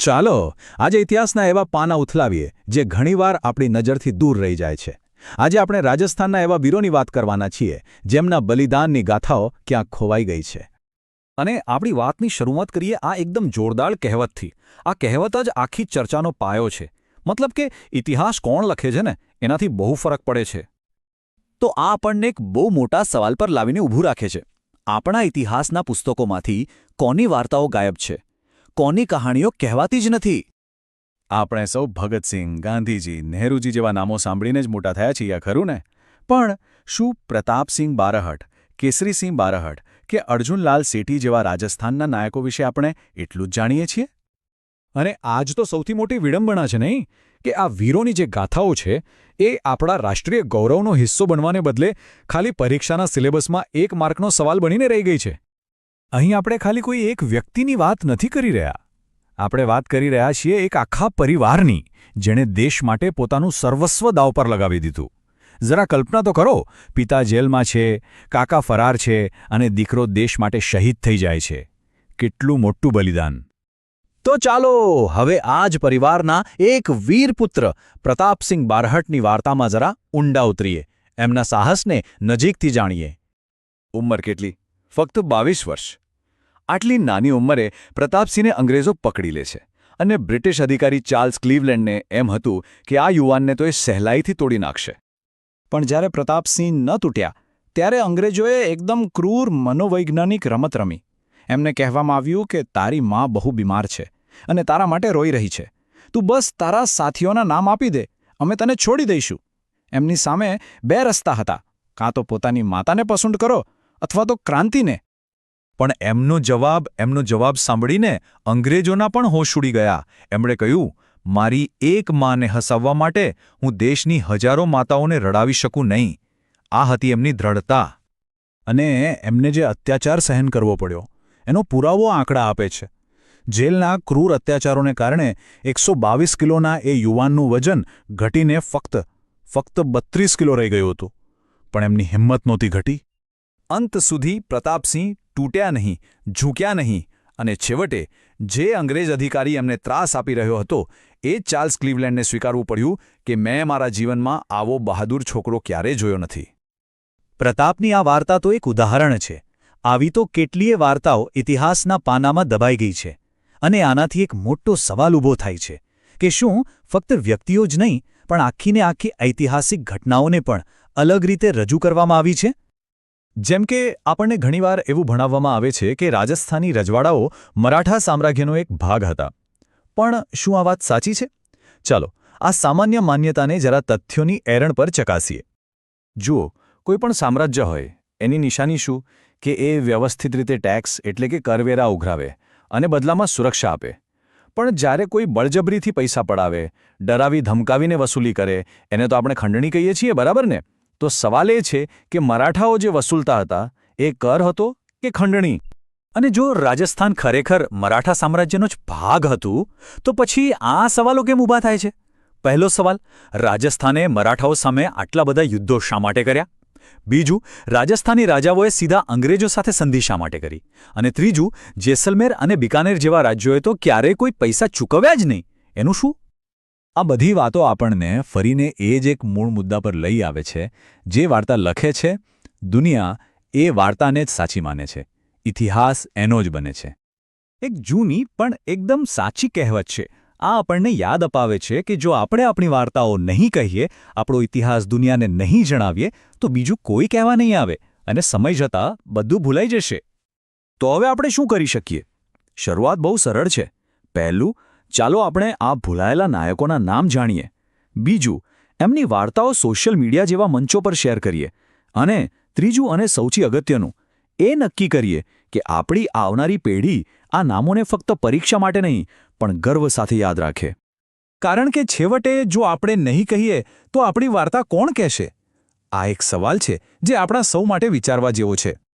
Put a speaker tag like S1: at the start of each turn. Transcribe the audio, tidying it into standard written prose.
S1: ચાલો આજે ઇતિહાસના એવા પાના ઉથલાવીએ જે ઘણીવાર આપણી નજરથી દૂર રહી જાય છે. આજે આપણે રાજસ્થાનના એવા વીરોની વાત કરવાના છીએ જેમના બલિદાનની ગાથાઓ ક્યાંક ખોવાઈ ગઈ છે.
S2: અને આપણી વાતની શરૂઆત કરીએ આ એકદમ જોરદાર કહેવતથી. આ કહેવત જ આખી ચર્ચાનો પાયો છે. મતલબ કે ઇતિહાસ કોણ લખે છે ને એનાથી બહુ ફરક પડે છે. તો આ આપણને એક બહુ મોટા સવાલ પર લાવીને ઊભું રાખે છે. આપણા ઇતિહાસના પુસ્તકોમાંથી કોની વાર્તાઓ ગાયબ છે? કોની કહાણીઓ કહેવાતી જ નથી?
S1: આપણે સૌ ભગતસિંહ, ગાંધીજી, નહેરુજી જેવા નામો સાંભળીને જ મોટા થયા છીએ, ખરું ને? પણ શું પ્રતાપસિંહ બારહટ, કેસરીસિંહ બારહટ કે અર્જુનલાલ સેઠી જેવા રાજસ્થાનના નાયકો વિશે આપણે એટલું જ જાણીએ છીએ? અને આજ તો સૌથી મોટી વિડંબના છે નહીં કે આ વીરોની જે ગાથાઓ છે એ આપણા રાષ્ટ્રીય ગૌરવનો હિસ્સો બનવાને બદલે ખાલી પરીક્ષાના સિલેબસમાં 1 માર્કનો સવાલ બનીને રહી ગઈ છે. અહીં આપણે ખાલી કોઈ એક વ્યક્તિની વાત નથી કરી રહ્યા. આપણે વાત કરી રહ્યા છીએ એક આખા પરિવારની, જેણે દેશ માટે પોતાનું સર્વસ્વ દાવ પર લગાવી દીધું. જરા કલ્પના તો કરો, પિતા જેલમાં છે, કાકા ફરાર છે અને દીકરો દેશ માટે શહીદ થઈ જાય છે. કેટલું મોટું બલિદાન! તો ચાલો હવે આ જ પરિવારના એક વીરપુત્ર પ્રતાપસિંહ બારહટની વાર્તામાં જરા ઊંડા ઉતરીએ, એમના સાહસને નજીકથી જાણીએ. ઉંમર કેટલી? ફક્ત 22 વર્ષ. આટલી નાની ઉંમરે પ્રતાપસિંહને અંગ્રેજો પકડી લે છે અને બ્રિટિશ અધિકારી ચાર્લ્સ ક્લીવલેન્ડને એમ હતું કે આ યુવાનને તો એ સહેલાઈથી તોડી નાખશે. પણ જ્યારે પ્રતાપસિંહ ન તૂટ્યા ત્યારે અંગ્રેજોએ એકદમ ક્રૂર મનોવૈજ્ઞાનિક રમત રમી. એમને કહેવામાં આવ્યું કે તારી માં બહુ બીમાર છે અને તારા માટે રોઈ રહી છે. તું બસ તારા સાથીઓના નામ આપી દે, અમે તને છોડી દઈશું. એમની સામે 2 રસ્તા હતા, કાં તો પોતાની માતાને પસંદ કરો અથવા તો ક્રાંતિને. પણ એમનો જવાબ સાંભળીને અંગ્રેજોના પણ હોશ ઉડી ગયા. એમણે કહ્યું, મારી એક માને હસાવવા માટે હું દેશની હજારો માતાઓને રડાવી શકું નહીં. આ હતી એમની દ્રઢતા. અને એમને જે અત્યાચાર સહન કરવો પડ્યો એનો પુરાવો આંકડા આપે છે. જેલના ક્રૂર અત્યાચારોને કારણે 122 કિલોના એ યુવાનનું વજન ઘટીને ફક્ત 32 કિલો રહી ગયું હતું. પણ એમની હિંમત નહોતી ઘટી. અંત સુધી પ્રતાપસિંહ તૂટ્યા નહીં, ઝૂક્યા નહીં અને છેવટે જે અંગ્રેજ અધિકારી એમને ત્રાસ આપી રહ્યો હતો એ ચાર્લ્સ ક્લીવલેન્ડને સ્વીકારવું પડ્યું કે મેં મારા જીવનમાં આવો બહાદુર છોકરો ક્યારેય જોયો નથી. પ્રતાપની આ વાર્તા તો એક ઉદાહરણ છે. આવી તો કેટલીય વાર્તાઓ ઇતિહાસના પાનામાં દબાઈ ગઈ છે. અને આનાથી એક મોટો સવાલ ઊભો થાય છે કે શું ફક્ત વ્યક્તિઓ જ નહીં પણ આખીને આખી ઐતિહાસિક ઘટનાઓને પણ અલગ રીતે રજૂ કરવામાં આવી છે? જેમ કે આપણને ઘણીવાર એવું ભણાવવામાં આવે છે કે રાજસ્થાની રજવાડાઓ મરાઠા સામ્રાજ્યનો એક ભાગ હતા. પણ શું આ વાત સાચી છે? ચાલો આ સામાન્ય માન્યતાને જરા તથ્યોની એરણ પર ચકાસીએ. જુઓ, કોઈપણ સામ્રાજ્ય હોય એની નિશાની શું કે એ વ્યવસ્થિત રીતે ટેક્સ એટલે કે કરવેરા ઉઘરાવે અને બદલામાં સુરક્ષા આપે. પણ જ્યારે કોઈ બળજબરીથી પૈસા પડાવે, ડરાવી ધમકાવીને વસૂલી કરે, એને તો આપણે ખંડણી કહીએ છીએ, બરાબર ને? તો સવાલ એ છે કે મરાઠાઓ જે વસૂલતા હતા એ કર હતો કે ખંડણી? અને જો રાજસ્થાન ખરેખર મરાઠા સામ્રાજ્યનો જ ભાગ હતું તો પછી આ સવાલો કેમ ઊભા થાય છે? પહેલો સવાલ, રાજસ્થાને મરાઠાઓ સામે આટલા બધા યુદ્ધો શા માટે કર્યા? બીજું, રાજસ્થાની રાજાઓએ સીધા અંગ્રેજો સાથે સંધિ શા માટે કરી? અને ત્રીજું, જેસલમેર અને બિકાનેર જેવા રાજ્યોએ તો ક્યારેય કોઈ પૈસા ચૂકવ્યા જ નહીં, એનું શું? આ બધી વાતો આપણને ફરીને એ જ એક મૂળ મુદ્દા પર લઈ આવે છે. જે વાર્તા લખે છે દુનિયા એ વાર્તાને જ સાચી માને છે. ઇતિહાસ એનો જ બને છે. એક જૂની પણ એકદમ સાચી કહેવત છે. આ આપણને યાદ અપાવે છે કે જો આપણે આપણી વાર્તાઓ નહીં કહીએ, આપણો ઇતિહાસ દુનિયાને નહીં જણાવીએ તો બીજું કોઈ કહેવા નહીં આવે અને સમય જતાં બધું ભૂલાઈ જશે. તો હવે આપણે શું કરી શકીએ? શરૂઆત બહુ સરળ છે. પહેલું, ચાલો આપણે આ ભૂલાયેલા નાયકોના નામ જાણીએ. બીજું, એમની વાર્તાઓ સોશિયલ મીડિયા જેવા મંચો પર શેર કરીએ. અને ત્રીજું અને સૌથી અગત્યનું, એ નક્કી કરીએ કે આપણી આવનારી પેઢી આ નામોને ફક્ત પરીક્ષા માટે નહીં પણ ગર્વ સાથે યાદ રાખે. કારણ કે છેવટે જો આપણે નહીં કહીએ તો આપણી વાર્તા કોણ કહેશે? આ એક સવાલ છે જે આપણા સૌ માટે વિચારવા જેવો છે.